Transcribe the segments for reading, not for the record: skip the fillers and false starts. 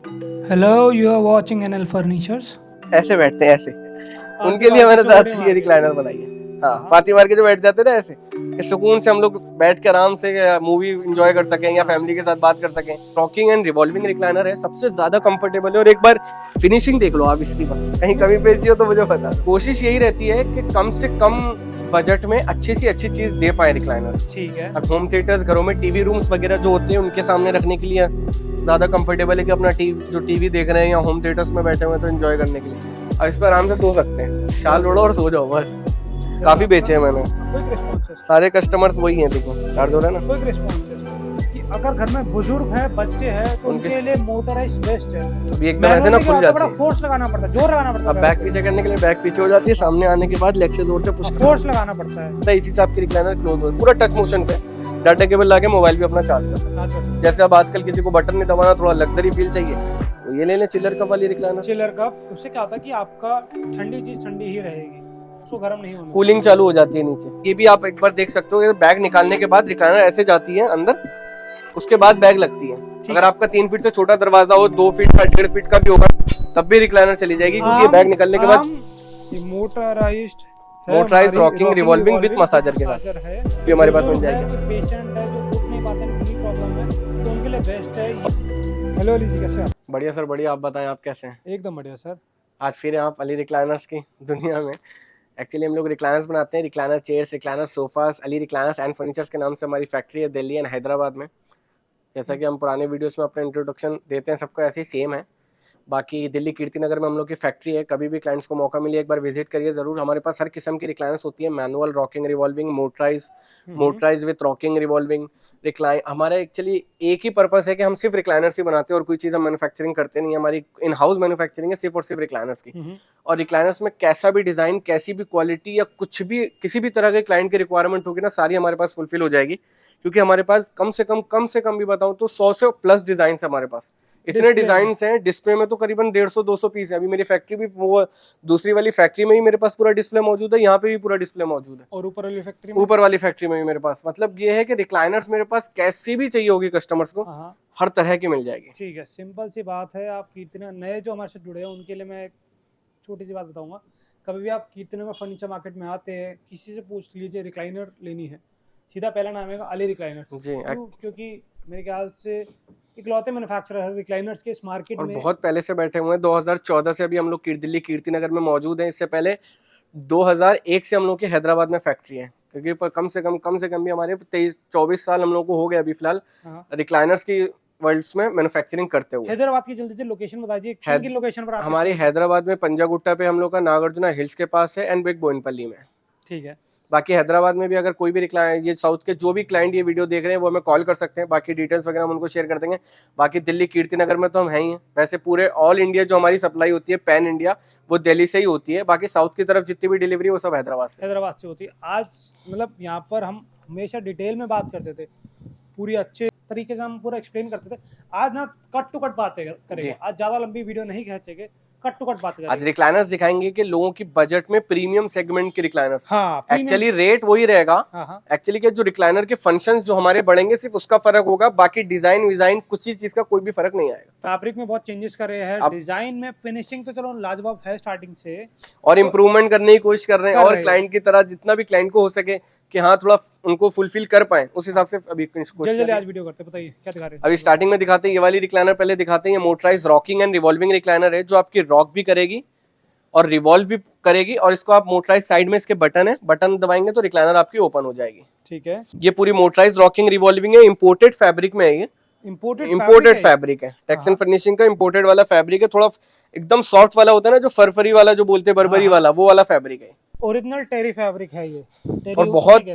Hello, you are watching NL Furnitures. ऐसे बैठते हैं ऐसे, उनके लिए मैंने तरह तरह की रिक्लाइनर बनाई है। हाँ, पाती मार के जो बैठ जाते हैं ना ऐसे, कि सुकून से हम लोग बैठ के आराम से मूवी एंजॉय कर सकें या फैमिली के साथ बात कर सकें। रॉकिंग एंड रिवॉल्विंग रिक्लाइनर है, सबसे ज्यादा कंफर्टेबल है। और एक बार फिनिशिंग देख लो आप इसकी, बस कहीं कमी पेशी हो तो मुझे पता। कोशिश यही रहती है कि कम से कम बजट में अच्छी सी अच्छी चीज दे पाए रिक्लाइनर्स। ठीक है। अब होम थिएटर्स, घरों में टीवी रूम्स वगैरह जो होते हैं उनके सामने रखने के लिए ज्यादा कंफर्टेबल है कि अपना टीवी देख रहे हैं या होम थिएटर्स में बैठे हुए हैं तो एंजॉय करने के लिए। अब इस पर आराम से सो सकते हैं, शाल ओढ़ो और सो जाओ बस। काफी बेचे हैं मैंने, सारे कस्टमर्स वही हैं। देखो चार्ज हो रहा है ना। क्विक रिस्पॉन्स कि अगर घर में बुजुर्ग है, बच्चे हैं तो उनके लिए मोटराइज्ड बेस्ट है। अभी एकदम ऐसे ना खुल जाती बड़ा है। फोर्स लगाना पड़ता है, जोर लगाना पड़ता है। अब बैक पीछे करने के लिए बैक पीछे हो जाती है, सामने आने के बाद लेग से जोर से पुश फोर्स लगाना पड़ता है। इसी से आपकी रिक्लाइनर क्लोज हो, पूरा टच मोशन से डाटा केबल लाके मोबाइल भी अपना चार्ज कर सकते हैं। जैसे अब आजकल किसी को बटन नहीं दबाना, थोड़ा लग्जरी फील चाहिए तो ये ले लें चिलर कप वाली रिक्लाइनर। चिलर कप, उससे क्या होता है कि आपका ठंडी चीज ठंडी ही रहेगी, उसको गर्म नहीं होने। कूलिंग चालू हो जाती है नीचे। ये भी आप एक बार देख सकते हो, बैग निकालने के बाद रिक्लाइनर ऐसे जाती है अंदर, उसके बाद बैग लगती है। अगर आपका 3 फीट से छोटा दरवाजा हो, 2 फीट का 1.5 फीट का भी होगा तब भी रिक्लाइनर चली जाएगी, क्योंकि बैग निकलने के बाद motorised rocking revolving with massager के साथ भी हमारे पास मिल जाएगी। पेशेंट है जो उठ नहीं पाते, उनकी प्रॉब्लम है तो उनके लिए बेस्ट है। हेलो अली जी, कैसे हैं? बढ़िया सर, बढ़िया। आप बताएं, आप कैसे हैं? एकदम बढ़िया सर। आज फिर आप अली रिक्लाइनर्स की दुनिया में। एक्चुअली हम लोग रिक्लाइनर्स बनाते हैं, recliner chairs, recliner sofas. Ali recliners and furnitures के नाम से हमारी फैक्ट्री है दिल्ली एंड हैदराबाद में। जैसा कि हम पुराने वीडियोस में अपना इंट्रोडक्शन देते हैं सबको, ऐसे ही सेम है। बाकी दिल्ली कीर्ति नगर में हम लोग की फैक्ट्री है। कभी भी क्लाइंट्स को मौका मिले एक बार विजिट करिए ज़रूर। हमारे पास हर किस्म की रिक्लाइनर्स होती है, manual, rocking, revolving, motorise with rocking revolving recline. हमारा एक्चुअली एक ही पर्पस है कि हम सिर्फ रिक्लाइनर्स ही बनाते हैं और कोई चीज़ हम मैन्युफैक्चरिंग करते नहीं है। हमारी इन हाउस मैन्युफैक्चरिंग है सिर्फ और सिर्फ रिक्लाइनर्स की। और रिक्लाइनर्स में कैसा भी डिज़ाइन, कैसी भी क्वालिटी या कुछ भी किसी भी तरह के क्लाइंट की रिक्वायरमेंट होगी ना, सारी हमारे पास फुलफिल हो जाएगी। क्योंकि हमारे पास कम से कम भी बताऊं तो 100 से प्लस डिजाइन है हमारे पास। इतने डिजाइन हैं। डिस्प्ले में तो करीबन 150-200 पीस है। अभी मेरी फैक्ट्री भी, वो दूसरी वाली फैक्ट्री में ही मेरे पास पूरा डिस्प्ले मौजूद है, यहाँ पे भी पूरा डिस्प्ले मौजूद है। और ऊपर वाली फैक्ट्री में भी मेरे पास, मतलब ये है कि रिक्लाइनर्स मेरे पास कैसी भी चाहिए होगी कस्टमर्स को, हर तरह की मिल जाएगी। ठीक है, सिंपल सी बात है। आप कितने नए जो हमारे साथ जुड़े हैं उनके लिए मैं एक छोटी सी बात बताऊंगा। कभी भी आप कीर्तनगर फर्नीचर मार्केट में आते हैं, किसी से पूछ लीजिए रिक्लाइनर लेनी है, सीधा पहला नाम है अली रिक्लाइनर जी। क्योंकि मेरे ख्याल से इकलौते मैन्युफैक्चरर है रिक्लाइनर्स के इस मार्केट में, बहुत पहले से बैठे हुए हैं। 2014 से अभी हम लोग दिल्ली कीर्तिनगर में मौजूद हैं। इससे पहले 2001 से हम लोग की हैदराबाद में फैक्ट्री है। क्योंकि कम से कम भी हमारे 23-24 साल हम लोग को हो गए अभी फिलहाल रिक्लाइनर्स की वर्ल्ड्स में मैन्युफैक्चरिंग करते हुए। हैदराबाद की जल्दी से लोकेशन बताइए, किन लोकेशन पर? हमारी हैदराबाद में पंजागुट्टा पे हम लोग का नागार्जुना हिल्स के पास है एंड बिग बोइनपल्ली में। ठीक है। बाकी हैदराबाद में भी अगर कोई भी क्लाइंट, ये साउथ के जो भी क्लाइंट ये वीडियो देख रहे हैं वो हमें कॉल कर सकते हैं। बाकी डिटेल्स वगैरह हम उनको शेयर कर देंगे। बाकी दिल्ली कीर्तिनगर में तो हम हैं ही हैं। वैसे पूरे ऑल इंडिया जो हमारी सप्लाई होती है, पैन इंडिया, वो दिल्ली से ही होती है। बाकी साउथ की तरफ जितनी भी डिलीवरी वो सब हैदराबाद से होती है। आज मतलब यहाँ पर हम हमेशा डिटेल में बात करते थे, पूरी अच्छे तरीके से हम पूरा एक्सप्लेन करते थे। आज ना कट टू कट बातें करेंगे, आज ज्यादा लंबी वीडियो नहीं खींचेंगे, कट टू कट बात करेंगे। आज रिक्लाइनर्स दिखाएंगे कि लोगों की बजट में प्रीमियम सेगमेंट के रिक्लाइनर्स। एक्चुअली रेट वही रहेगा। एक्चुअली के जो रिक्लाइनर के फंक्शंस जो हमारे बढ़ेंगे सिर्फ उसका फर्क होगा, बाकी डिजाइन विजाइन कुछ ही चीज का कोई भी फर्क नहीं आएगा। फैब्रिक में बहुत चेंजेस कर रहे हैं, डिजाइन में, फिनिशिंग तो चलो लाजवाब है स्टार्टिंग से, और इम्प्रूवमेंट करने की कोशिश कर रहे हैं और क्लाइंट की तरह जितना भी क्लाइंट को हो सके कि हाँ थोड़ा उनको फुलफिल कर पाए, उस हिसाब से अभी जल्दी आज वीडियो करते हैं। बताइए क्या दिखा रहे हैं? अभी स्टार्टिंग में दिखाते हैं ये वाली रिक्लाइनर, पहले दिखाते हैं ये motorise rocking and revolving recliner है, जो आपकी रॉक भी करेगी और रिवॉल्व भी करेगी। और इसको आप मोटराइज, साइड में इसके बटन है, बटन दबाएंगे तो रिक्लाइनर आपकी ओपन हो जाएगी। ठीक है। ये पूरी मोटराइज रॉकिंग रिवॉल्विंग है, इंपोर्टेड फैब्रिक में है। ये इंपोर्टेड फैब्रिक है, टेक्सन फिनिशिंग का इंपोर्टेड वाला फैब्रिक है। थोड़ा एकदम सॉफ्ट वाला होता है ना, जो फरफरी वाला जो बोलते हैं, बर्बरी वाला, वो वाला फैब्रिक है। ओरिजिनल टेरी फैब्रिक है ये, और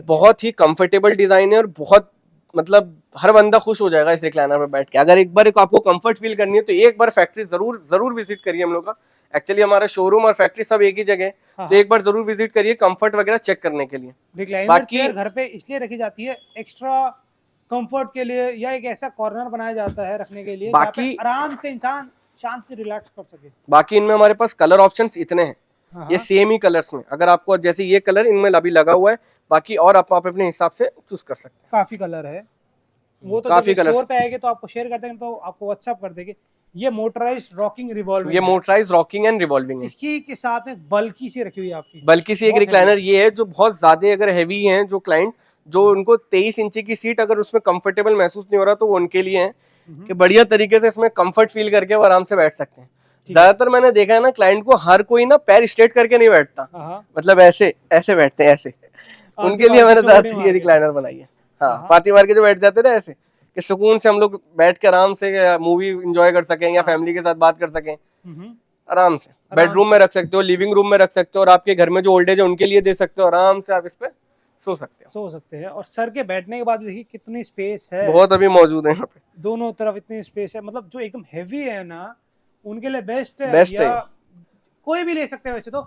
बहुत ही कंफर्टेबल डिजाइन है और बहुत, मतलब हर बंदा खुश हो जाएगा इस रिक्लाइनर पे बैठ के। अगर एक बार आपको कंफर्ट फील करनी है तो एक बार फैक्ट्री जरूर विजिट करिए हम लोग का। एक्चुअली हमारा शोरूम और फैक्ट्री सब एक ही जगह है, तो एक बार जरूर विजिट करिए कंफर्ट वगैरह चेक करने के लिए। बाकी घर पे इसलिए रखी जाती है एक्स्ट्रा कंफर्ट के लिए, या एक ऐसा कॉर्नर बनाया जाता है रखने के लिए, बाकी आराम से इंसान शांत से रिलैक्स कर सके। बाकी इनमें हमारे पास कलर ऑप्शंस इतने हैं, ये सेम ही कलर्स में। अगर आपको जैसे ये कलर इनमें अभी लगा हुआ है, बाकी और आप अपने हिसाब से चूज कर सकते हैं। काफी कलर है, वो तो काफी कलर स्टोर पे आएंगे तो आपको शेयर कर देंगे, तो आपको व्हाट्सएप कर देंगे ये मोटराइज्ड रॉकिंग रिवॉल्विंग ये मोटराइज रॉकिंग एंड रिवॉल्विंग है। इसकी के साथ में बल्कि सी रखी हुई है आपकी, बल्कि सी एक बहुत रिक्लाइनर ये है जो बहुत ज्यादा अगर हैवी हैं जो क्लाइंट, जो उनको 23 इंची की सीट अगर उसमें कंफर्टेबल महसूस नहीं हो रहा तो वो उनके लिए है कि बढ़िया तरीके से इसमें कंफर्ट फील करके वो आराम से बैठ सकते हैं। ज्यादातर मैंने देखा है ना क्लाइंट को हर कोई ना पैर स्ट्रेट करके नहीं बैठता, मतलब ऐसे ऐसे बैठते हैं ऐसे, उनके लिए मैंने ज्यादातर ये रिक्लाइनर बनाई है। हाँ, पाती मार के जो बैठ जाते हैं ना ऐसे, कि सुकून से हम लोग बैठ के आराम से मूवी एंजॉय कर सकें या फैमिली के साथ बात कर सकें आराम से। बेडरूम में रख सकते हो, लिविंग रूम में रख सकते हो, और आपके घर में जो ओल्ड एज है उनके लिए दे सकते हो, आराम से आप इस पे सो सकते हैं। और सर के बैठने के बाद देखिए कितनी स्पेस है, बहुत अभी मौजूद है यहाँ पे, दोनों तरफ इतनी स्पेस है, मतलब जो एकदम हेवी है ना उनके लिए बेस्ट है, बेस्ट है। कोई भी ले सकते हैं वैसे तो,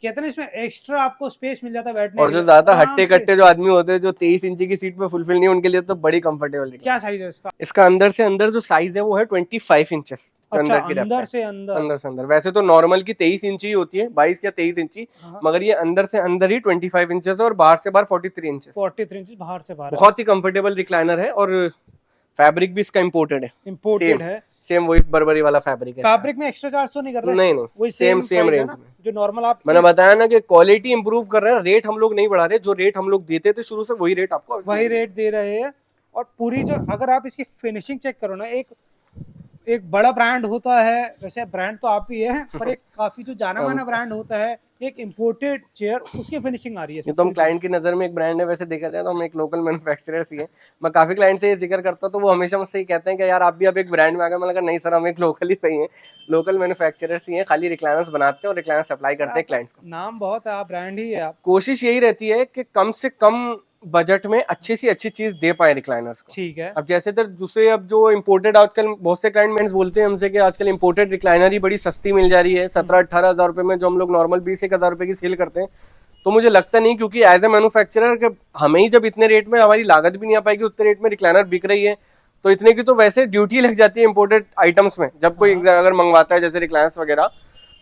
कहते हैं इसमें एक्स्ट्रा आपको स्पेस मिल जाता है बैठने और जो ज्यादा हट्टे कट्टे जो आदमी होते हैं जो 23 इंची की सीट पे फुलफिल नहीं, उनके लिए तो बड़ी कंफर्टेबल है। क्या साइज है इसका? इसका अंदर से अंदर जो साइज है वो है 25 इंचेस। अच्छा, अंदर अंदर से अंदर वैसे तो नॉर्मल की 23 इंची होती है, 22 या 23 इंची, मगर ये अंदर से अंदर ही 25 इंचेस है और बाहर से बाहर 43 इंचेस। 43 इंचेस बाहर से बाहर, बहुत ही कंफर्टेबल रिक्लाइनर है, और फैब्रिक भी इसका इम्पोर्टेड है, सेम वही बर्बरी वाला फैब्रिक है। फैब्रिक में एक्स्ट्रा चार्ज तो नहीं कर रहे? नहीं, वही सेम रेंज में जो नॉर्मल आप, मैंने बताया ना कि क्वालिटी इंप्रूव कर रहे हैं, रेट हम लोग नहीं बढ़ा रहे, जो रेट हम लोग देते थे शुरू से वही रेट आपको वही रेट दे रहे हैं। और पूरी जो अगर आप इसकी फिनिशिंग चेक करो ना, एक बड़ा ब्रांड होता है, वैसे ब्रांड तो आप ही है, पर एक काफी जो जाना माना ब्रांड होता है, एक इम्पोर्टेड चेयर, उसकी फिनिशिंग आ रही है। ये तो हम क्लाइंट की नजर में एक ब्रांड है, वैसे देखा जाए तो हम एक लोकल मैन्युफैक्चरर ही है। मैं काफी क्लाइंट से ये जिक्र करता हूं तो वो हमेशा मुझसे ये कहते हैं कि यार आप भी अब एक ब्रांड में आ गए। मैं लगा नहीं सर, हम एक लोकल ही सही है, लोकल मैन्युफैक्चरर ही है, खाली रिक्लाइनर्स बनाते हैं और रिक्लाइनर सप्लाई करते हैं क्लाइंट्स को। नाम बहुत है, आप ब्रांड ही है। आप कोशिश यही रहती है कि कम से कम बजट में अच्छी सी अच्छी चीज दे पाए रिक्लाइनर्स को। ठीक है। अब जैसे तो दूसरे, अब जो इम्पोर्टेड, आजकल बहुत से क्लाइंट बोलते हैं हमसे कि आजकल इम्पोर्टेड रिक्लाइनर ही बड़ी सस्ती मिल जा रही है, 17-18 हजार रुपए में, जो हम लोग नॉर्मल 20-1 हजार रुपए की सेल करते हैं। तो मुझे लगता नहीं, क्योंकि एज ए मैन्युफैक्चरर हमें ही जब इतने रेट में, हमारी लागत भी नहीं आ पाएगी उतने रेट में रिक्लाइनर बिक रही है, तो इतने की तो वैसे ड्यूटी लग जाती है इम्पोर्टेड आइटम्स में, जब कोई अगर मंगवाता है जैसे रिक्लाइनर्स वगैरह।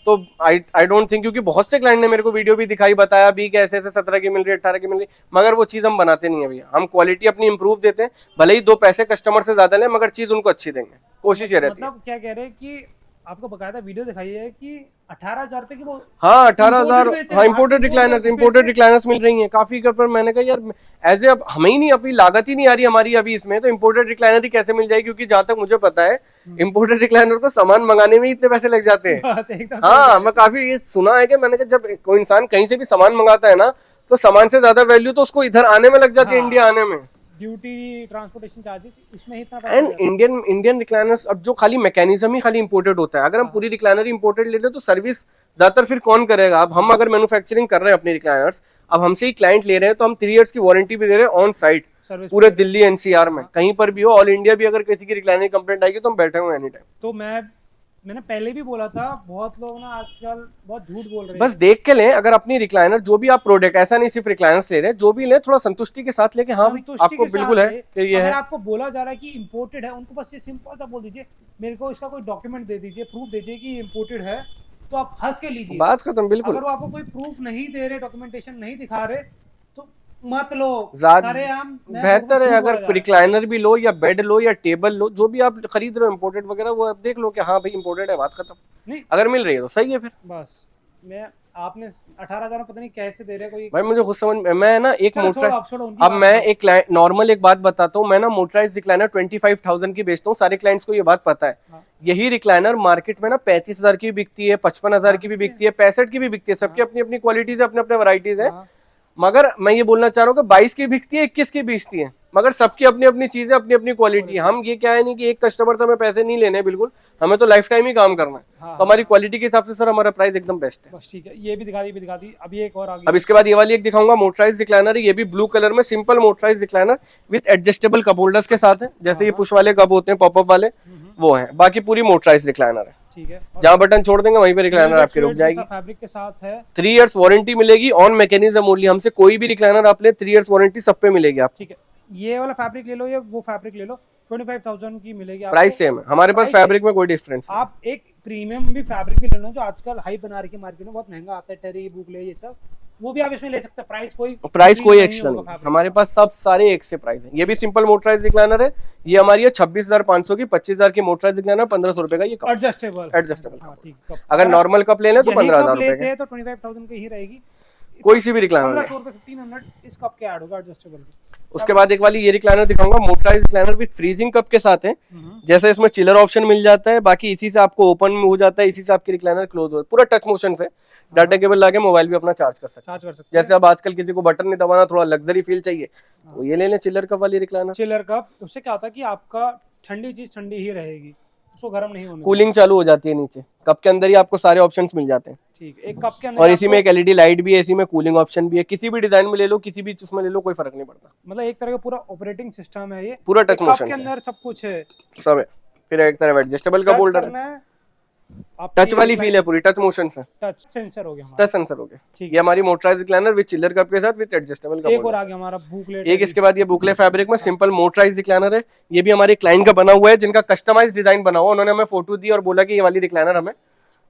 तो आई डोंट थिंक, क्योंकि बहुत से क्लाइंट ने मेरे को वीडियो भी दिखाई, बताया भी कि ऐसे ऐसे 17 की मिल रही है, 18 की मिल रही, मगर वो चीज हम बनाते नहीं है भैया। हम क्वालिटी अपनी इंप्रूव देते हैं, भले ही 2 पैसे कस्टमर से ज्यादा लें, मगर चीज उनको अच्छी देंगे, कोशिश ये रहती है। मतलब क्या कह रहे हैं कि आपको बकायदा वीडियो दिखाई है कि 18,000 रुपए की वो, हाँ 18,000, हाँ इम्पोर्टेड रिक्लाइनर्स मिल रही हैं काफी। पर मैंने कहा यार एज ए, अब हमें ही नहीं, अपनी लागत ही नहीं आ रही हमारी अभी इसमें, तो इम्पोर्टेड रिक्लाइनर ही कैसे मिल जाएगी? क्योंकि जहां तक मुझे पता है इम्पोर्टेड रिक्लाइनर को सामान मंगाने में ही इतने पैसे लग जाते हैं। हाँ, मैं काफी ये सुना है कि मैंने कहा जब कोई इंसान कहीं से भी सामान मंगाता है ना, तो सामान से ज्यादा वैल्यू तो उसको इधर आने में लग जाती है, इंडिया आने में, ड्यूटी, ट्रांसपोर्टेशन चार्जेस, इसमें इतना। एंड इंडियन रिक्लाइनर्स अब जो खाली मैकेनिज्म ही खाली इंपोर्टेड होता है, अगर हम पूरी रिक्लाइनर इंपोर्टेड ले ले तो सर्विस ज्यादातर फिर कौन करेगा? अब हम अगर मैन्युफैक्चरिंग कर रहे हैं अपनी रिक्लाइनर्स, अब हमसे ही क्लाइंट ले रहे हैं, तो हम 3 इयर्स की वारंटी भी दे रहे हैं ऑन साइट, पूरे दिल्ली एनसीआर में, कहीं पर भी हो, ऑल इंडिया भी अगर किसी की रिक्लाइनर कंप्लेंट आएगी तो हम बैठे हुए एनी टाइम। तो मैंने पहले भी बोला था, बहुत लोग ना आजकल बहुत झूठ बोल रहे हैं। बस देख के लें, अगर अपनी रिक्लाइनर जो भी आप प्रोडक्ट, ऐसा नहीं सिर्फ रिक्लाइनर्स ले रहे हैं, जो भी ले थोड़ा संतुष्टि के साथ लेके, हाँ भाई आपको बिल्कुल है कि ये अगर है। आपको बोला जा रहा है कि इंपोर्टेड है, उनको बस ये सिंपल सा बोल दीजिए, मेरे को इसका कोई डॉक्यूमेंट दे दीजिए, प्रूफ दीजिए कि इंपोर्टेड है, तो आप हंस के लीजिए, बात खत्म। बिल्कुल, अगर वो आपको कोई प्रूफ नहीं दे रहे, डॉक्यूमेंटेशन नहीं दिखा रहे, तो मत लो। बेहतर है अगर रिक्लाइनर भी लो या बेड लो या टेबल लो, जो भी आप खरीद रहे हो इंपोर्टेड वगैरह, वो आप देख लो कि हाँ भाई इंपोर्टेड है, बात खत्म। नहीं, अगर मिल रही है तो सही है फिर बस। आपने 18,000 पता नहीं कैसे दे रहे कोई, भाई मुझे खुद समझ, मैं ना एक अब मैं एक नॉर्मल एक बात बताता हूँ, मैं ना मोटराइज रिक्लाइनर 25,000 की बेचता हूँ, सारे क्लाइंट्स को ये बात पता है। हाँ। यही रिक्लाइनर मार्केट में ना 35,000 की भी बिकती है, 55,000 की भी बिकती है, 65 की भी बिकती है, सबकी अपनी अपनी क्वालिटीज है, अपने अपने वैरायटीज है। मगर मैं ये बोलना चाह रहा हूँ कि 22 की बिकती है, 21 की बेचती है, मगर सबकी अपनी अपनी चीजें, अपनी अपनी क्वालिटी। हम ये क्या है नहीं कि एक कस्टमर से हमें पैसे नहीं लेने, बिल्कुल हमें तो लाइफ टाइम ही काम करना है। हाँ, तो हमारी क्वालिटी के हिसाब से सर हमारा प्राइस एकदम बेस्ट है। ठीक है, ये भी दिखा दी, अभी एक और आ गई। अब इसके बाद ये वाली एक दिखाऊंगा, मोटराइज रिक्लाइनर, ये भी ब्लू कलर में simple motorise recliner with adjustable cup holders के साथ है, जैसे ये पुश वाले कप होते हैं पॉपअप वाले, वो है। बाकी पूरी मोटराइज रिक्लाइनर है, ठीक है। जहाँ बटन छोड़ देंगे वहीं पे रिक्लाइनर आपकी रुक जाएगी। फैब्रिक के साथ है, 3 इयर्स वारंटी मिलेगी ऑन मैकेनिज्म ओनली। हमसे कोई भी रिक्लाइनर आप ले, 3 इयर्स वारंटी सब पे मिलेगी आप। ठीक है, ये वाला फैब्रिक ले लो या वो फैब्रिक ले लो, 25,000 की मिलेगी। प्राइस सेम है, हमारे पास फैब्रिक में कोई डिफरेंस। आप एक प्रीमियम भी फैब्रिक भी ले लो, जो आजकल हाई बना रही है मार्केट में, बहुत महंगा आता है, टेरी, बुकले, ये सब वो भी आप इसमें ले सकते हैं, प्राइस कोई कोई नहीं एक्स्ट्रा होगा नहीं, fabric हमारे का। पास सब सारे एक से प्राइस है। ये भी सिंपल मोटराइज रिक्लाइनर है, ये हमारी है 26,500 की, 25,000 की मोटराइज रिक्लाइनर, 1,500 रुपए का ये कप, एडजस्टेबल, एडजस्टेबल हाँ कप। ठीक कप। अगर अगर आप नॉर्मल कप लेने तो यही 15,000 कप रुपए लेते का, हैं तो 25,000 की ही रहेगी। कोई सी भी रिक्लाइनर है। 1500 रुपए 1500 इस कप के ऐड होगा एडजस्टेबल के। उसके बाद एक वाली ये रिक्लाइनर दिखाऊंगा, motorise recliner with freezing cup के साथ है। जैसे इसमें चिलर ऑप्शन मिल जाता है, बाकी इसी से आपको ओपन हो जाता है, इसी से आपकी रिक्लाइनर क्लोज हो, पूरा टच मोशन से डाटा केबल लाके मोबाइल भी अपना चार्ज कर सकते हैं। चार्ज कर सकते जैसे अब आजकल किसी को बटन नहीं दबाना, थोड़ा लग्जरी फील चाहिए, तो ये ले लें चिलर कप वाली रिक्लाइनर। चिलर कप, उससे क्या होता है कि आपका ठंडी चीज ठंडी ही रहेगी, उसको गर्म नहीं होने कूलिंग चालू हो जाती है नीचे, कप के अंदर ही आपको सारे ऑप्शंस मिल जाते हैं। ठीक है, एक कप के अंदर और इसी में आपको एक एलईडी लाइट भी है, इसी में कूलिंग ऑप्शन भी है, किसी भी डिजाइन में ले लो, किसी भी उसमें ले लो, कोई फर्क नहीं पड़ता। मतलब एक तरह का पूरा ऑपरेटिंग सिस्टम है ये, पूरा टच एक कप मोशन के से अंदर सब कुछ है। सब है। फिर एक तरफ एडजस्टेबल का टच होल्डर करना है, है, आपकी टच वाली फील है पूरी, टच मोशन से, टच सेंसर हो गया हमारा। टच सेंसर हो गया। ठीक ये हमारी motorise recliner with chiller cup के साथ विद एडजस्टेबल का एक और होल्डर। आ गया हमारा बुकलेट। एक इसके बाद ये बुकले फैब्रिक में सिंपल मोटराइज रिक्लाइनर है, ये भी हमारे क्लाइंट का बना हुआ है, जिनका कस्टमाइज डिजाइन बना हुआ, उन्होंने हमें फोटो दी और बोला कि ये वाली रिक्लाइनर हमें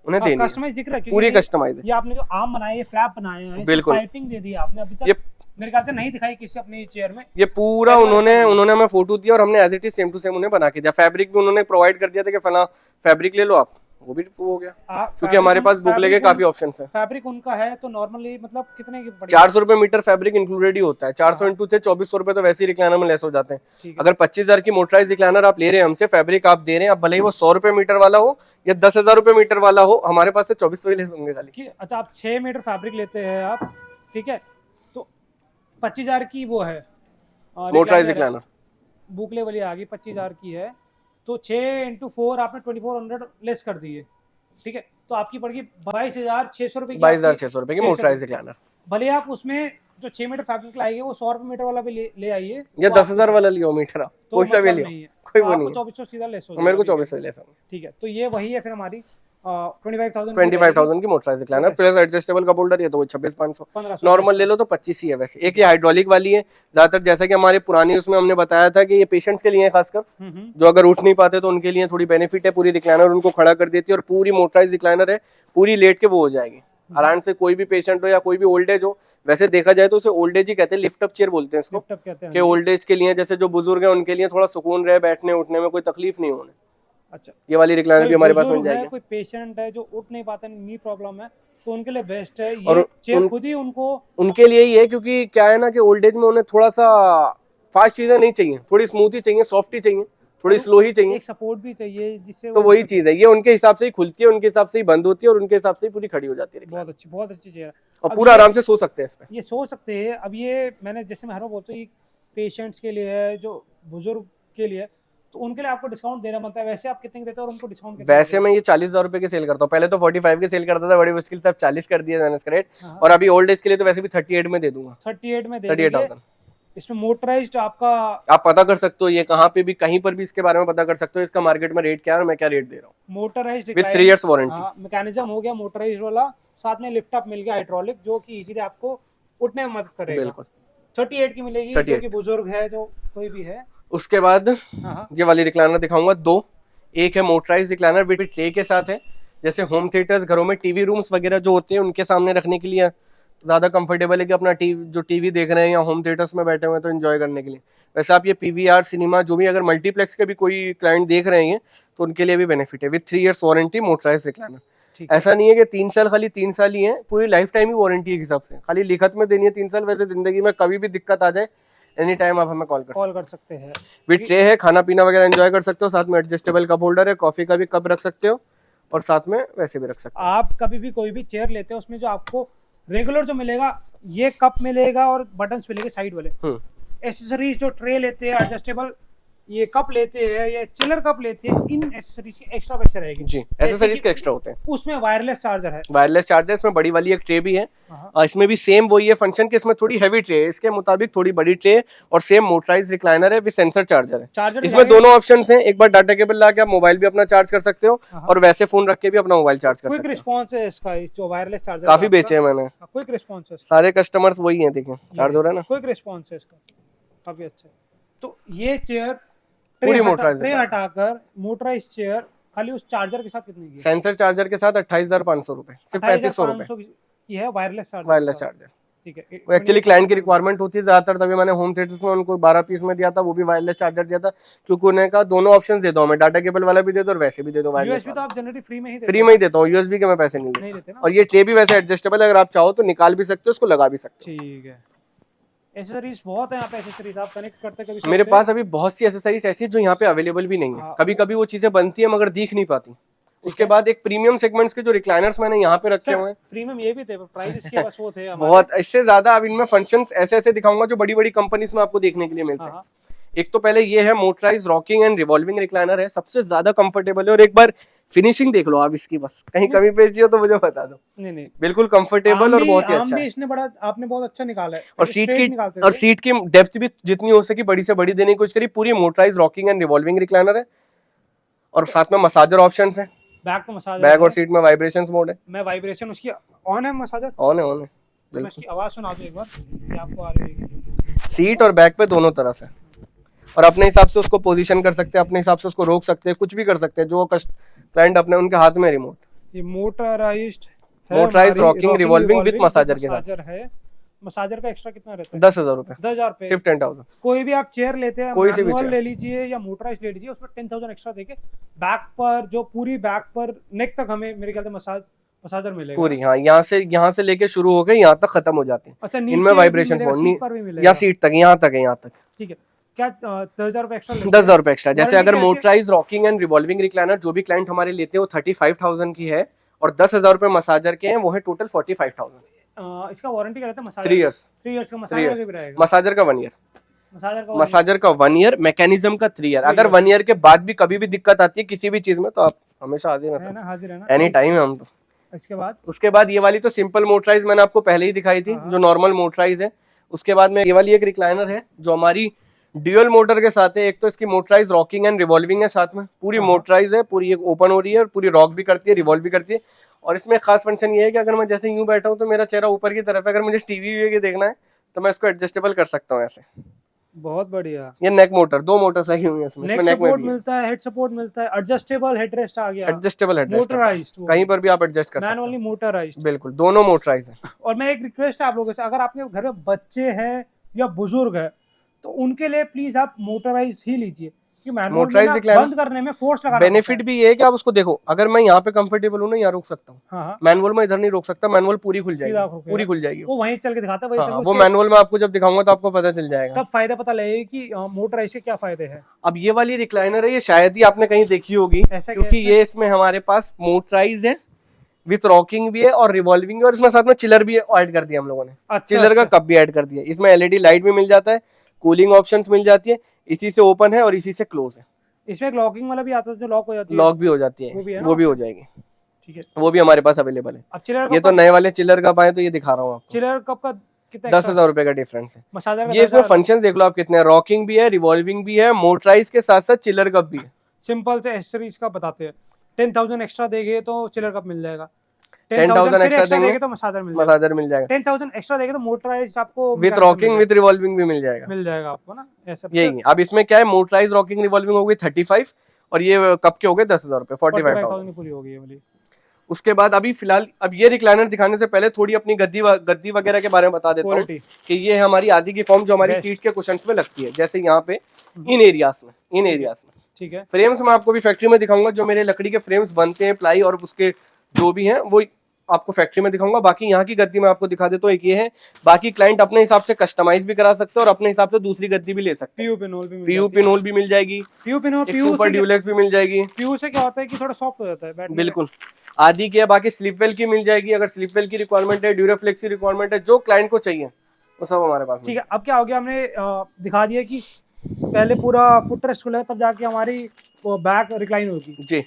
उन्हें देनी है, कस्टमाइज दिख रहा है पूरी क्योंकि कस्टमाइज है। ये आपने जो आर्म बनाए, ये फ्लैप बनाए हैं, बिल्कुल। पाइपिंग दे दी आपने, अभी तक ये मेरे ख्याल से नहीं दिखाई किसी अपनी चेयर में। ये पूरा उन्होंने हमें फोटो दिया और हमने as it is same to same उन्हें बना के दिया। फैब्रिक भी उन्होंने प्रोवाइड कर दिया था कि फला फैब्रिक ले लो आप, वो भी हो गया, क्योंकि हमारे पास बुकले के काफी ऑप्शंस हैं। फैब्रिक उनका है तो नॉर्मली मतलब कितने की पड़ेगी? 400 रुपए मीटर फैब्रिक इंक्लूडेड ही होता है, 400 इंटू से 2400 रुपए तो वैसे ही रिक्लाइनर में लेस हो जाते हैं। ठीक है। अगर 25,000 की मोटराइज रिक्लाइनर आप ले रहे हैं हमसे, फैब्रिक आप दे रहे हैं, अब भले ही वो 100 रुपए मीटर वाला हो या 10,000 रुपए मीटर वाला हो, हमारे पास से 2400 ही लेस होंगे खाली। कि अच्छा आप 6 मीटर फैब्रिक लेते हैं आप, ठीक है, तो 25,000 की वो है मोटराइज रिक्लाइनर, बुकले वाली आ गई 25,000 की है, तो 6 इंटू 4 आपने 2400 लेस कर दिए, ठीक है, तो आपकी पड़ेगी 22,600 रुपए की, 22,600 रुपए की 600 मोटराइज रिक्लाइनर। भले आप उसमें जो 6 मीटर फैब्रिक लाएंगे वो 100 रुपए मीटर वाला भी ले आइए, या तो 10,000 वाला लियो मीटर, तो कोई सा भी मतलब लियो, नहीं है, कोई तो वो आपको नहीं है, 2400 सीधा लेस हो मेरे को जाएगा, 2400 लेस होंगे। ठीक है, तो ये वही है फिर हमारी 25,000 25,000 की motorise recliner plus adjustable cup holder, ये तो 26,500। 1500 नॉर्मल ले लो तो 25 ही है वैसे। एक ये हाइड्रोलिक वाली है, ज्यादातर जैसा कि हमारे पुरानी उसमें हमने बताया था कि ये पेशेंट्स के लिए है, खासकर जो अगर उठ नहीं पाते तो उनके लिए थोड़ी बेनिफिट है, पूरी रिक्लाइनर उनको खड़ा कर देती है और पूरी मोटराइज रिक्लाइनर है, पूरी लेट के वो हो जाएगी आराम से। कोई भी पेशेंट हो या कोई भी ओल्ड एज हो, वैसे देखा जाए तो उसे ओल्ड एज ही कहते हैं, लिफ्ट अप चेयर बोलते हैं इसको, लिफ्ट अप कहते हैं कि ओल्ड एज के लिए, जैसे जो बुजुर्ग है उनके लिए थोड़ा सुकून रहे, बैठने उठने में कोई तकलीफ नहीं होने। अच्छा, ये वाली रिक्लाइनर भी हमारे पास मिल जाएगी। कोई पेशेंट है जो उठ नहीं पाते, नी प्रॉब्लम है, तो उनके लिए बेस्ट है और ये चेयर, खुद ही उनको उनके लिए ही है, क्योंकि क्या है ना कि ओल्ड एज में उन्हें थोड़ा सा फास्ट चीजें नहीं चाहिए, थोड़ी स्मूथ ही चाहिए, सॉफ्ट ही चाहिए, थोड़ी स्लो ही चाहिए, एक सपोर्ट भी चाहिए जिससे तो वही चीज है, ये उनके हिसाब से ही खुलती है, उनके हिसाब से ही बंद होती है और उनके हिसाब से ही पूरी खड़ी हो जाती है। बहुत अच्छी चेयर है और पूरा आराम से सो सकते हैं इसमें, ये सो सकते हैं। अब ये मैंने जैसे मैं हर बार बोलता हूँ, पेशेंट्स के लिए है, जो बुजुर्ग के लिए, तो उनके लिए आपको डिस्काउंट देना बनता है। वैसे आप कितने देते हैं और उनको डिस्काउंट कितना? वैसे मैं ये 40,000 रुपए के सेल करता हूँ, पहले तो 45 के सेल करता था, बड़ी मुश्किल से अब 40 कर दिया मैंने इसका रेट, और अभी ओल्ड एज के लिए तो वैसे भी 38 में दे दूंगा, 38 में दे 38,000। इसमें मोटराइज्ड आपका आप पता कर सकते हो ये कहाँ पे भी, कहीं पर भी इसके बारे में पता कर सकते हो इसका मार्केट में रेट क्या है और मैं क्या रेट दे रहा हूँ। Motorised with 3 years warranty mechanism हो गया मोटराइज्ड वाला, साथ में लिफ्ट अप मिल गया हाइड्रोलिक, जो कि इजीली आपको उठने में मदद करेगा। बिल्कुल 38 की मिलेगी, जो कि बुजुर्ग है, जो कोई भी है। उसके बाद ये वाली रिक्लाइनर दिखाऊंगा दो, एक है मोटराइज रिक्लाइनर विद ट्रे के साथ है, जैसे होम थिएटर्स, घरों में टीवी रूम्स वगैरह जो होते हैं उनके सामने रखने के लिए ज़्यादा कंफर्टेबल है कि अपना टीवी देख रहे हैं या होम थिएटर्स में बैठे हुए हैं तो एंजॉय करने के लिए। वैसे आप ये पीवीआर सिनेमा जो भी अगर मल्टीप्लेक्स के भी कोई क्लाइंट देख रहे हैं तो उनके लिए भी बेनिफिट है, with 3 years warranty motorise recliner. ऐसा नहीं है कि 3 साल, खाली 3 साल ही है, पूरी लाइफ टाइम ही वारंटी के हिसाब से, खाली लिखत में देनी है 3 साल, वैसे जिंदगी में कभी भी दिक्कत आ जाए एनी टाइम आप हमें कॉल कर सकते हैं। विद ट्रे है, खाना पीना वगैरह एंजॉय कर सकते हो, साथ में एडजस्टेबल कप होल्डर है, कॉफी का भी कप रख सकते हो और साथ में वैसे भी रख सकते हो। आप कभी भी कोई भी चेयर लेते हैं उसमें जो आपको रेगुलर जो मिलेगा, ये कप मिलेगा और बटन्स मिलेंगे साइड वाले। एसेसरीज जो ट्रे लेते हैं, एडजस्टेबल ये कप लेते हैं, ये चिलर कप लेते हैं, इन एसेसरीज की एक्स्ट्रा पैसे रहेगी जी, एसेसरीज के एक्स्ट्रा होते हैं। उसमें वायरलेस चार्जर है, वायरलेस चार्जर, इसमें बड़ी वाली एक ट्रे भी है, इसमें भी सेम वही है फंक्शन के, इसमें थोड़ी हैवी ट्रे है, इसके मुताबिक थोड़ी बड़ी ट्रे और सेम मोटराइज रिक्लाइनर है विद सेंसर चार्जर है। इसमें दोनों ऑप्शंस हैं, एक बार डाटा केबल लाके आप मोबाइल भी अपना चार्ज कर सकते हो और वैसे फोन रख के भी अपना मोबाइल चार्ज कर सकते हो। क्विक रिस्पांस है इसका, जो वायरलेस चार्जर काफी बेचे हैं मैंने, क्विक रिस्पांस है, सारे कस्टमर्स वही हैं, देखिए चार्ज हो रहा है ना, क्विक रिस्पांस है इसका, काफी अच्छा। तो ये चेयर पूरी मोटराइज ट्रे हटाकर मोटराइज चेयर खाली उस चार्जर के साथ कितने की? सेंसर चार्जर के साथ 28,500 रुपए, सिर्फ 3500 रुपए, की है वायरलेस चार्जर। वायरलेस चार्जर, ठीक है। वो एक्चुअली क्लाइंट की रिक्वायरमेंट होती है ज़्यादातर, तभी मैंने होम थिएटर्स में उनको 12 पीस में दिया था, वो भी वायरलेस चार्जर दिया था, क्योंकि उन्हें कहा दोनों ऑप्शन दे दो हमें, डाटा केबल वाला भी दे दो और वैसे भी दे दो वायरलेस यूएसबी तो वाला। आप जनरली फ्री में ही देते फ्री हो में ही देता हूँ, यूएसबी के मैं पैसे नहीं नहीं लेता। लेते ना और ये ट्रे भी वैसे एडजस्टेबल है, अगर आप चाहो तो निकाल भी सकते हो, उसको लगा भी सकते हो। ठीक है। एसेसरीज बहुत है यहाँ पे, एसेसरीज आप कनेक्ट करते कभी मेरे सबसे? पास अभी बहुत सी एसेसरीज ऐसी है जो यहाँ पे अवेलेबल भी नहीं है, हाँ, कभी कभी वो चीजें बनती है मगर दिख नहीं पाती। उसके बाद एक प्रीमियम सेगमेंट्स के जो रिक्लाइनर्स मैंने यहाँ पे रखे हुए हैं, प्रीमियम ये भी थे, प्राइस इसके बस वो थे हमारे। बहुत, इससे ज्यादा अब इनमें फंक्शंस ऐसे ऐसे दिखाऊंगा जो बड़ी बड़ी कंपनीज में आपको देखने के लिए मिलते हैं। हाँ, एक तो पहले ये है motorise rocking and revolving recliner है, सबसे ज्यादा कंफर्टेबल है, और एक बार फिनिशिंग देख लो आप इसकी, बस कहीं कमी पेश हो तो मुझे बता दो। नहीं बिल्कुल कंफर्टेबल और बहुत ही आम अच्छा भी है। इसने बड़ा आपने बहुत अच्छा निकाला है। और पहले straight निकालते थे। सीट की डेप्थ भी जितनी हो सकी बड़ी से बड़ी देने की कोशिश करी। पूरी motorise rocking and revolving recliner है, और साथ में मसाजर ऑप्शंस है, बैक पे मसाजर बैक और है। सीट में वाइब्रेशंस मोड है। मैं वाइब्रेशन उसकी ऑन है मसाजर? ऑन है, ऑन है, मैं बिल्कुल। इसकी आवाज सुना दूं एक बार, ये आपको आ रही है? सीट और बैक पे दोनों तरफ है, और अपने हिसाब से उसको पोजीशन कर सकते हैं, अपने हिसाब से उसको रोक सकते हैं, कुछ भी कर सकते हैं, जो क्लाइंट अपने उनके हाथ में रिमोट। ये motorised motorise rocking revolving with massager के साथ मसाजर है। मसाजर का एक्स्ट्रा कितना रहता है? 10,000 रुपए, 10,000 रुपए। सिर्फ 10,000। कोई भी आप चेयर लेते हैं, कोई सी भी मैनुअल chair। ले लीजिए या मोटराइज ले लीजिए, उसमें 10,000 एक्स्ट्रा देके बैक पर, जो पूरी बैक पर नेक तक हमें मेरे ख्याल से मसाजर मिलेगा पूरी, हाँ, यहाँ से लेके शुरू हो गए यहाँ तक खत्म हो जाते हैं। अच्छा, इनमें वाइब्रेशन सीट पर भी मिलेगा? या सीट तक, यहाँ तक है, यहाँ तक। ठीक है। क्या 10,000 रुपए एक्स्ट्रा? 10,000 रुपए एक्स्ट्रा। जैसे Warranty अगर क्या है? Motorise rocking and revolving recliner जो भी क्लाइंट हमारे लेते हैं वो 35,000 की है, और 10,000 रुपए मसाजर के हैं, वो है टोटल 45,000। इसका वारंटी क्या रहता है मसाजर? 3 इयर्स। 3 इयर्स का मसाजर का भी रहेगा? मसाजर का 1 ईयर। मसाजर का 1 ईयर, मैकेनिज्म का 3 ईयर। अगर 1 ईयर के बाद भी कभी भी दिक्कत आती है किसी भी चीज में, तो आप हमेशा हाजिर है ना, हाजिर है ना, एनी टाइम है हम तो। उसके बाद ये वाली तो सिंपल मोटराइज मैंने आपको पहले ही दिखाई थी, जो नॉर्मल मोटराइज है। उसके बाद में ये वाली एक रिक्लाइनर है जो हमारी ड्यूअल मोटर के साथ है। एक तो इसकी मोटराइज रॉकिंग एंड रिवॉल्विंग है, साथ में पूरी मोटराइज है, पूरी एक ओपन हो रही है और पूरी रॉक भी करती है, रिवॉल्व भी करती है। और इसमें खास फंक्शन ये है कि अगर मैं जैसे यूं बैठा हूं तो मेरा चेहरा ऊपर की तरफ है, अगर मुझे टीवी देखना है तो मैं इसको एडजस्टेबल कर सकता हूँ ऐसे। बहुत बढ़िया। ये नेक मोटर, 2 मोटर्स लगी हुई है इसमें, नेक सपोर्ट मिलता है, हेड सपोर्ट मिलता है, एडजस्टेबल हेडरेस्ट आ गया, एडजस्टेबल हेडरेस्ट, मोटराइज्ड, कहीं पर भी आप एडजस्ट कर सकते हैं, मैनुअली मोटराइज्ड। बिल्कुल, दोनों मोटराइज है। और मैं एक रिक्वेस्ट है आप लोगों से, अगर आपके घर में बच्चे हैं या बुजुर्ग है तो उनके लिए प्लीज आप मोटराइज ही लीजिए, मोटराइज बंद करने में फोर्स लगाना। बेनिफिट भी ये है कि आप उसको देखो, अगर मैं यहाँ पे कंफर्टेबल हूँ ना, यहाँ रोक सकता हूँ। हाँ, मैनुअल में इधर नहीं रोक सकता, मैनुअल पूरी खुल जाएगी, पूरी खुल जाएगी। वो वहीं चल के दिखाता है, हाँ, वो मैनुअल में आपको जब दिखाऊंगा तो आपको पता चल जाएगा, तब फायदा पता लगेगा कि मोटराइज के क्या फायदे हैं। अब ये वाली रिक्लाइनर है, ये शायद ही आपने कहीं देखी होगी, क्योंकि ये इसमें हमारे पास मोटराइज है, विथ रॉकिंग भी है और रिवॉल्विंग भी, और इसमें साथ में चिलर भी ऐड कर दिया हम लोगों ने। चिलर का कप भी ऐड कर दिया। इसमें एलईडी लाइट भी मिल जाता है, कूलिंग ऑप्शंस मिल जाती है, इसी से ओपन है और इसी से क्लोज है। इसमें एक लॉकिंग वाला भी आता है जो लॉक हो जाती है, लॉक भी हो जाती है, वो भी हो जाएगी। ठीक है, वो भी हमारे पास अवेलेबल है। अब चिलर ये तो नए वाले चिलर कप आए तो ये दिखा रहा हूँ आपको। चिलर कप का कितना? 10,000 रुपए का डिफरेंस है। मसाजर ये इसमें फंक्शन देख लो आप कितने, रॉकिंग भी है, रिवॉल्विंग भी है, मोटराइज के साथ साथ चिलर कप भी है। सिंपल से एक्सेसरीज का बताते हैं। 10,000 एक्स्ट्रा देंगे तो चिलर कप मिल जाएगा, 10,000 एक्स्ट्रा देंगे तो मसाजर मिल जाएगा, 10,000 एक्स्ट्रा देंगे तो मोटराइज्ड आपको विद रॉकिंग विद रिवॉल्विंग भी मिल जाएगा आपको ना, ऐसा यही। अब इसमें क्या है, मोटराइज रॉकिंग रिवॉल्विंग हो गई 35 और ये कप के हो गए 10,000 रुपए, 45,000 पूरी हो गई वाली। उसके बाद अभी फिलहाल, अब ये रिक्लाइनर दिखाने से पहले थोड़ी अपनी गद्दी वगैरह के बारे में बता देता हूँ कि ये है हमारी आदि की फॉर्म जो हमारी सीट के कुशन्स में लगती है, जैसे यहाँ पे इन एरियाज में। ठीक है, फ्रेम्स मैं आपको भी फैक्ट्री में दिखाऊंगा, जो मेरे लकड़ी के फ्रेम्स बनते हैं, प्लाई और उसके जो भी हैं वो आपको फैक्ट्री में दिखाऊंगा। बाकी यहाँ की गद्दी में आपको दिखा देता हूँ, एक ये है। बाकी क्लाइंट अपने हिसाब से कस्टमाइज भी करा सकते हैं और अपने हिसाब से दूसरी गद्दी भी ले सकते हैं। पीयू पिनोल भी मिल जाएगी, सुपर ड्यूलेक्स भी मिल जाएगी। पीयू से क्या होता है कि थोड़ा सॉफ्ट हो जाता है बैठने में। बिल्कुल, आदि की है। बाकी स्लीपवेल की मिल जाएगी, अगर स्लीपवेल की रिक्वायरमेंट है, ड्यूराफ्लेक्स की रिक्वायरमेंट है, जो क्लाइंट को चाहिए वो सब हमारे पास। ठीक है, अब क्या हो गया, हमने दिखा दिया कि पहले पूरा फुट रेस्ट खुला तब जाके हमारी बैक रिक्लाइन होगी जी।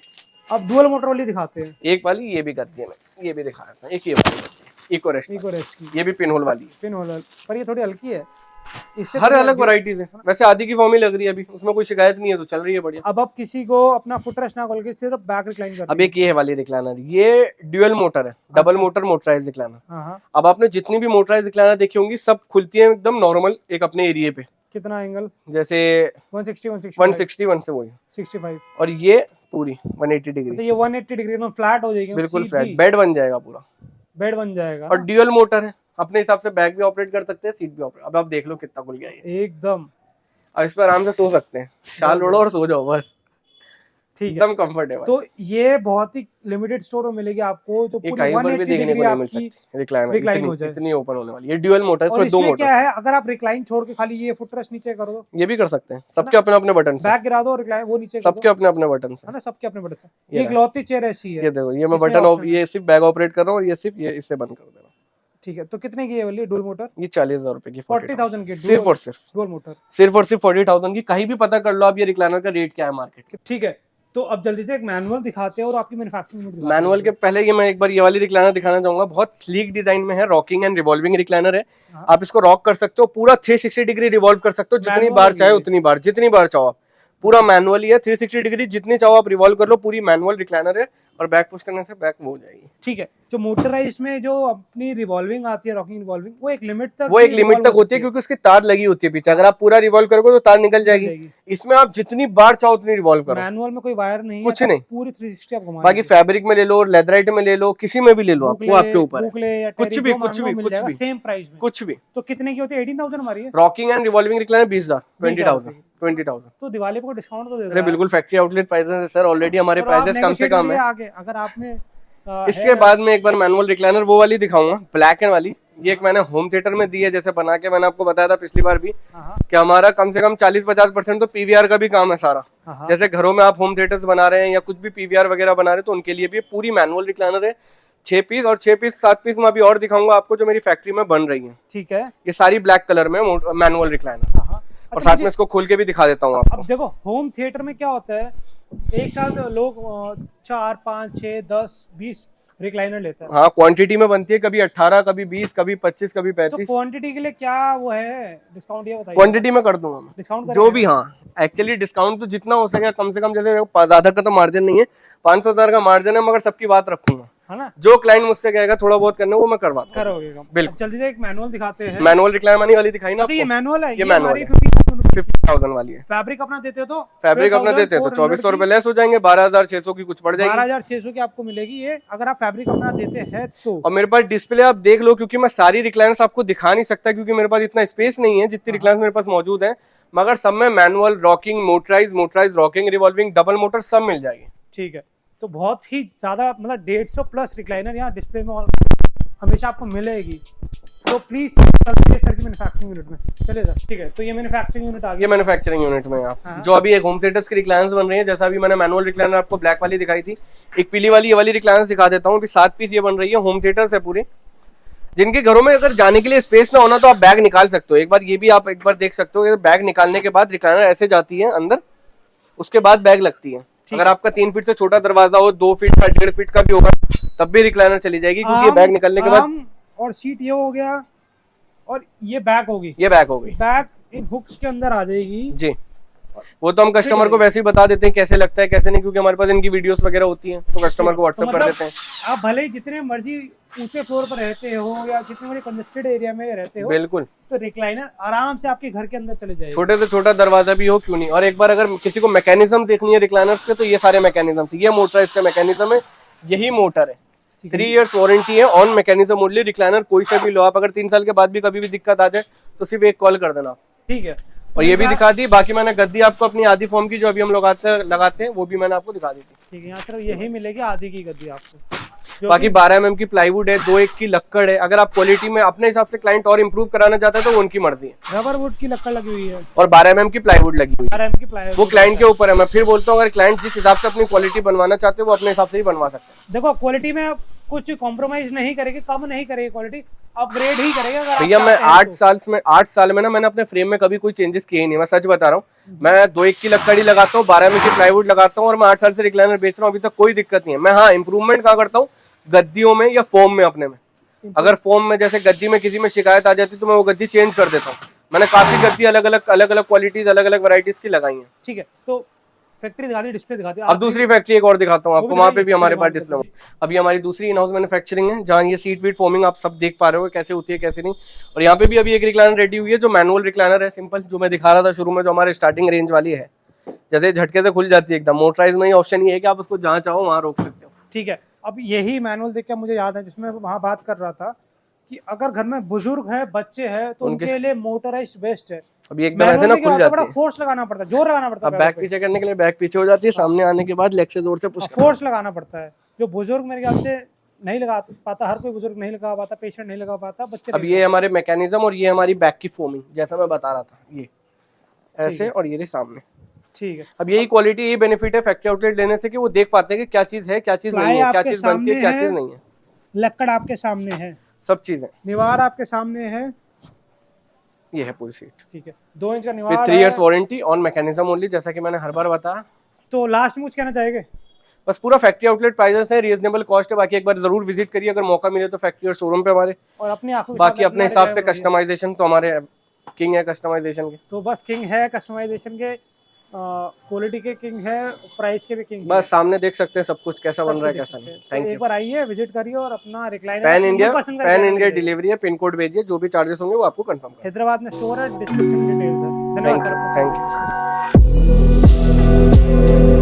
अब डुअल मोटर वाली दिखाते हैं। एक वाली ये भी करती है, मैं ये भी दिखाया था, एक ये वाली इको रेस्ट की, ये भी पिन होल वाली है। पिन होल, पर ये थोड़ी हल्की है, इससे हर अलग वैरायटीज है। वैसे आदि की फॉर्म ही लग रही है अभी, उसमें कोई शिकायत नहीं है, तो चल रही है बढ़िया। अब आप किसी को अपना फुट रेस्ट ना खोल के सिर्फ बैक रिक्लाइन करते हैं। अब एक ये है वाली रिक्लाइनर, ये ड्यूअल मोटर है, डबल मोटर मोटराइज रिक्लाइनर। अब आपने जितनी भी मोटराइज रिक्लाइनर देखी होंगी सब खुलती है एकदम नॉर्मल एक अपने एरिया पे। कितना एंगल? जैसे 160 1 से वही 65, और ये पूरी 180 डिग्री। अच्छा, ये 180 डिग्री में फ्लैट हो जाएगी, बिल्कुल फ्लैट बेड बन जाएगा पूरा। बेड बन जाएगा और ना? ड्यूअल मोटर है, अपने हिसाब से बैक भी ऑपरेट कर सकते हैं, सीट भी ऑपरेट। अब आप देख लो कितना खुल गया ये, एकदम अब इस पर आराम से सो सकते हैं, शाल बहुत ओढ़ो और बढ़िया। सो जाओ बस, ठीक है, एकदम कंफर्टेबल। तो ये बहुत ही लिमिटेड स्टोर में मिलेगी आपको, जो ये पूरी कहीं पर भी 180 देखने डिग्री को नहीं मिल आपकी सकती रिक्लाइनर, रिक्लाइन इतनी हो जाए। इतनी ओपन होने वाली। ये ड्यूअल मोटर है, और इसमें दो इसमें क्या मोटर्स है, अगर आप रिक्लाइन छोड़ के खाली ये फुटरेस्ट नीचे कर दो, ये भी कर सकते हैं, है सबके ना? अपने अपने बटन है, बैक गिरा दो और रिक्लाइन वो नीचे कर सबके दो, अपने अपने बटन है है। ना? सबके अपने बटन से। ये ये रहा। इकलौती चेयर ऐसी है ये देखो, ये मैं जिसमें बटन ऑप्शन है। ये सिर्फ बैग ऑपरेट कर रहा हूँ, और ये सिर्फ ये इससे बंद कर दे रहा हूँ। ठीक है, तो कितने की है वाली डुअल मोटर? ये 40,000 रुपए की, 40,000 की सिर्फ और सिर्फ, डुअल मोटर। सिर्फ और सिर्फ 40,000 की। कहीं भी पता कर लो आप ये रिक्लाइनर का रेट क्या है मार्केट के। ठीक है, तो अब जल्दी से एक मैनुअल दिखाते हैं और आपकी मैन्युफैक्चरिंग यूनिट दिखाते हैं। मैनुअल के पहले ये मैं एक बार ये वाली रिक्लाइनर दिखाना चाहूंगा, बहुत स्लीक डिजाइन में है, रॉकिंग एंड रिवॉल्विंग रिक्लाइनर है। हाँ। आप इसको रॉक कर सकते हो, पूरा 360 डिग्री रिवॉल्व कर सकते हो, जितनी Manual बार है चाहे ये। उतनी बार, जितनी बार चाहो आप। पूरा मैनुअल ही है, 360 डिग्री जितनी चाहो आप रिवॉल्व कर लो, पूरी मैनुअल रिक्लाइनर है, और बैक पुश करने से बैक वो हो जाएगी। ठीक है, जो मोटराइज में जो अपनी रिवॉल्विंग आती है, रॉकिंग रिवॉल्विंग, वो एक लिमिट तक वो एक लिमिट तक होती है, क्योंकि उसकी तार लगी होती है पीछे, अगर आप पूरा रिवॉल्व करोगे तो तार निकल जाएगी। इसमें आप जितनी बार चाहो उतनी रिवॉल्व करो। मैनुअल में कोई वायर नहीं कुछ है, नहीं, पूरी 360 आप घुमाएंगे। बाकी फैब्रिक में ले लो, लेदराइट में ले लो, किसी में भी ले लो आप, वो आपके ऊपर है। कुछ भी कुछ भी कुछ भी सेम प्राइस में कुछ भी। तो कितने की होती है? 18,000 हमारी है। Rocking and revolving recliner 20,000, 20,000। तो दिवाली पे कोई डिस्काउंट तो दे दो अरे बिल्कुल, फैक्ट्री आउटलेट प्राइसेस है सर, ऑलरेडी हमारे प्राइसेस कम से कम है। आगे अगर आपने इसके बाद में एक बार मैनुअल रिक्लाइनर वो वाली दिखाऊंगा, ब्लैक एंड वाली। ये एक मैंने होम थिएटर में दी है, जैसे बना के मैंने आपको बताया था पिछली बार भी कि हमारा कम से कम 40-50% तो पीवीआर का भी काम है सारा। जैसे घरों में आप होम थिएटर्स बना रहे हैं या कुछ भी पीवीआर वगैरह बना रहे हैं, तो उनके लिए भी पूरी मैनुअल रिक्लाइनर है। 6 पीस और 6 पीस 7 पीस में अभी और दिखाऊंगा आपको, जो मेरी फैक्ट्री में बन रही है। ठीक है, ये सारी ब्लैक कलर में मैनुअल रिक्लाइनर, और साथ में इसको खोल के भी दिखा देता हूँ आपको। अब देखो होम थिएटर में क्या होता है, एक साथ लोग 4, 5, 6, 10, 20 रिक्लाइनर लेता है। हाँ, क्वांटिटी में बनती है, कभी 18, कभी 20, कभी 25, कभी 35। तो क्वांटिटी के लिए क्या वो है डिस्काउंट, ये बताइए। क्वांटिटी में कर दूंगा मैं डिस्काउंट जो भी। हाँ, एक्चुअली डिस्काउंट तो जितना हो सके कम से कम, जैसे ज्यादा का तो मार्जिन नहीं है, 500,000 का मार्जिन है, मगर सबकी बात रखूंगा, है ना? जो क्लाइंट मुझसे कहेगा थोड़ा बहुत करने, वो मैं करवा दूंगा। करोगे बिल्कुल। जल्दी से एक मैनुअल दिखाते हैं। मैनुअल रिक्लाइनर वाली दिखाई ना अच्छा, ये मैनुअल है, ये मैनुअल 50,000 वाली है। फैब्रिक अपना देते हो तो फैब्रिक अपना देते हैं तो 2,400 रुपए लेस हो जाएंगे, 12,600 की कुछ पड़ जाएगी। 12,600 की आपको मिलेगी ये, अगर आप फैब्रिक अपना देते हैं तो। और मेरे पास डिस्प्ले आप देख लो, क्योंकि मैं सारी रिक्लाइनर्स आपको दिखा नहीं सकता, क्योंकि मेरे पास इतना स्पेस नहीं है जितनी रिक्लाइनर्स मेरे पास मौजूद है, मगर सब में manual, rocking, motorise, rocking, revolving, double motor सब मिल जाएगी। ठीक है, तो बहुत ही ज्यादा, मतलब 150 प्लस रिक्लाइनर यहाँ डिस्प्ले में हमेशा आपको मिलेगी। तो प्लीज चलते हैं सर की मैन्युफैक्चरिंग यूनिट में, चलिए सर। ठीक है, तो ये मैन्युफैक्चरिंग यूनिट आ गई। ये मैन्युफैक्चरिंग यूनिट में आप जो अभी एक होम थिएटर्स की रिक्लाइनर्स बन रही है, जैसा अभी मैंने मैनुअल रिक्लाइनर आपको ब्लैक वाली दिखाई थी, एक पीली वाली ये वाली रिक्लाइनर्स दिखा देता हूँ। अभी 7 पीस ये बन रही है, होम थिएटर्स है पूरे। जिनके घरों में अगर जाने के लिए स्पेस ना होना, तो आप बैग निकाल सकते हो। एक बार ये भी आप एक बार देख सकते हो, बैग निकालने के बाद रिक्लाइनर ऐसे जाती है अंदर, उसके बाद बैग लगती है। अगर आपका 3 फीट से छोटा दरवाजा हो, 2 फीट का, 1.5 फीट का भी होगा, तब भी रिक्लाइनर चली जाएगी, क्योंकि बैग निकलने के बाद। और सीट ये हो गया, और ये बैग होगी, ये बैग हो गई, बैग इन हुक्स के अंदर आ जाएगी जी। वो तो हम कस्टमर को वैसे ही बता देते हैं कैसे लगता है कैसे नहीं, क्योंकि हमारे पास इनकी वीडियोस वगैरह होती हैं, तो कस्टमर को व्हाट्सएप कर देते हैं। आप भले ही जितने मर्जी ऊंचे फ्लोर पर रहते हो या जितने बड़े कंजेस्टेड एरिया में रहते हो, बिल्कुल, तो रिक्लाइनर आराम से आपके घर के अंदर चले जाएगा। छोटे से छोटा दरवाजा भी हो, क्यों नहीं। और एक बार अगर किसी को मैकेनिज्म देखनी है रिक्लाइनर्स के, तो ये सारे मैकेनिज्म, ये मोटर इसका मैकेनिज्म है, यही मोटर है। 3 इयर्स वारंटी है ऑन मैकेनिज्म ओनली। रिक्लाइनर कोई से भी लो आप, अगर 3 साल के बाद भी कभी भी दिक्कत आ जाए तो सिर्फ एक कॉल कर देना। ठीक है, और ये भी दिखा दी। बाकी मैंने गद्दी आपको अपनी आधी फॉर्म की जो अभी हम लोग लगाते हैं वो भी मैंने आपको दिखा दी थी। ठीक है, यहाँ सिर्फ यही मिलेगी आधी की गद्दी आपको। बाकी 12 mm की प्लाईवुड है, 2 1 की लक्कड़ है। अगर आप क्वालिटी में अपने हिसाब से क्लाइंट और इम्प्रूव कराना चाहता है तो वो उनकी मर्जी है। रबर वुड की लक्कड़ लगी हुई है और 12 mm की प्लाईवुड लगी हुई है। 12 mm की प्लाईवुड, वो क्लाइंट के ऊपर है। मैं फिर बोलता हूँ, अगर क्लाइंट जिस हिसाब से अपनी क्वालिटी बनवाना चाहते हैं वो अपने हिसाब से ही बनवा सकते हैं। देखो क्वालिटी में कुछ कॉम्प्रोमाइज नहीं करेगी, कम नहीं करेगी, क्वालिटी अपग्रेड ही करेगा। भैया मैं 8 साल में ना मैंने अपने फ्रेम में कभी कोई चेंजेस किए नहीं, मैं सच बता रहा हूँ। मैं 2 1 की लकड़ी लगाता हूँ, 12 mm की प्लाईवुड लगाता हूँ, और मैं 8 साल से रिक्लाइनर बेच रहा हूँ, अभी तक कोई दिक्कत नहीं है। मैं हाँ इंप्रूवमेंट कहाँ करता हूँ, गद्दियों में या फोम में अपने में। अगर फोम में जैसे गद्दी में किसी में शिकायत आ जाती तो मैं वो गद्दी चेंज कर देता हूँ। मैंने काफी गद्दी अलग अलग क्वालिटीज, अलग अलग वैरायटीज की लगाई है। ठीक है, तो फैक्ट्री दिखा दी, डिस्प्ले दिखा दी। अब दूसरी फैक्ट्री एक और दिखाता हूँ आपको, वहाँ पे भी हमारे पास डिस्प्ले। अभी हमारी दूसरी इन हाउस मैन्युफैक्चरिंग है, जहाँ ये सीट वीट फॉर्मिंग आप सब देख पा रहे हो कैसे होती है कैसे नहीं। और यहाँ पे भी अभी एक रिक्लाइनर रेडी हुई है, जो मैनुअल रिक्लाइनर है, सिंपल, जो मैं दिखा रहा था शुरू में, जो हमारे स्टार्टिंग रेंज वाली है, जैसे झटके से खुल जाती है एकदम। मोटराइज में ही ऑप्शन ये है कि आप उसको जहाँ चाहो वहाँ रोक सकते हो। ठीक है, अब यही मैनुअल देख के मुझे याद है जिसमें वहाँ बात कर रहा था कि अगर घर में बुजुर्ग है, बच्चे हैं, तो उनके लिए मोटराइज्ड बेस्ट है। अब ये एकदम ऐसे ना खुल जाती बड़ा है। फोर्स लगाना पड़ता है, जोर लगाना पड़ता है। अब बैक पीछे करने के लिए बैक पीछे हो जाती है, सामने आने के बाद लेग से जोर से पुश करना फोर्स लगाना पड़ता है, जो बुजुर्ग मेरे ख्याल से नहीं लगा पाता, हर कोई बुजुर्ग नहीं लगा पाता, पेशेंट नहीं लगा पाता, बच्चे अब ये हमारे मैकेनिज्म और ये हमारी बैक की फोमिंग, जैसा मैं बता रहा था, ये ऐसे और ये सामने। ठीक है। अब यही क्वालिटी, यही बेनिफिट है फैक्ट्री आउटलेट लेने से कि वो देख पाते हैं कि क्या चीज है, क्या चीज नहीं है, क्या चीज बनती है, क्या चीज नहीं है। लक्कड़ आपके सामने है, सब चीजें, निवार आपके सामने है, ये है पूरी सीट। ठीक है, 2 इंच का with Nivar 3 years warranty on mechanism only, जैसा कि मैंने हर बार बताया। तो लास्ट में कुछ कहना चाहेंगे? बस पूरा फैक्ट्री आउटलेट प्राइसेस है, रीजनेबल कॉस्ट है। बाकी एक बार जरूर विजिट करिए अगर मौका मिले तो फैक्ट्री और शोरूम पे हमारे, और अपनी आंखों के बाकी साथ अपने हिसाब से कस्टमाइजेशन तो हमारे किंग है कस्टमाइजेशन के। तो बस किंग है कस्टमाइजेशन के, क्वालिटी के किंग है, प्राइस के भी किंग है। बस सामने देख सकते हैं सब कुछ कैसा बन रहा है कैसा नहीं। Thank you. एक बार आइए, विजिट करिए और अपना रिक्लाइनर पैन इंडिया डिलीवरी है, पिन कोड भेजिए, जो भी चार्जेस होंगे वो आपको कंफर्म करें। हैदराबाद में स्टोर है, डिस्क्रिप्शन में डिटेल्स है। धन्यवाद सर। Thank you.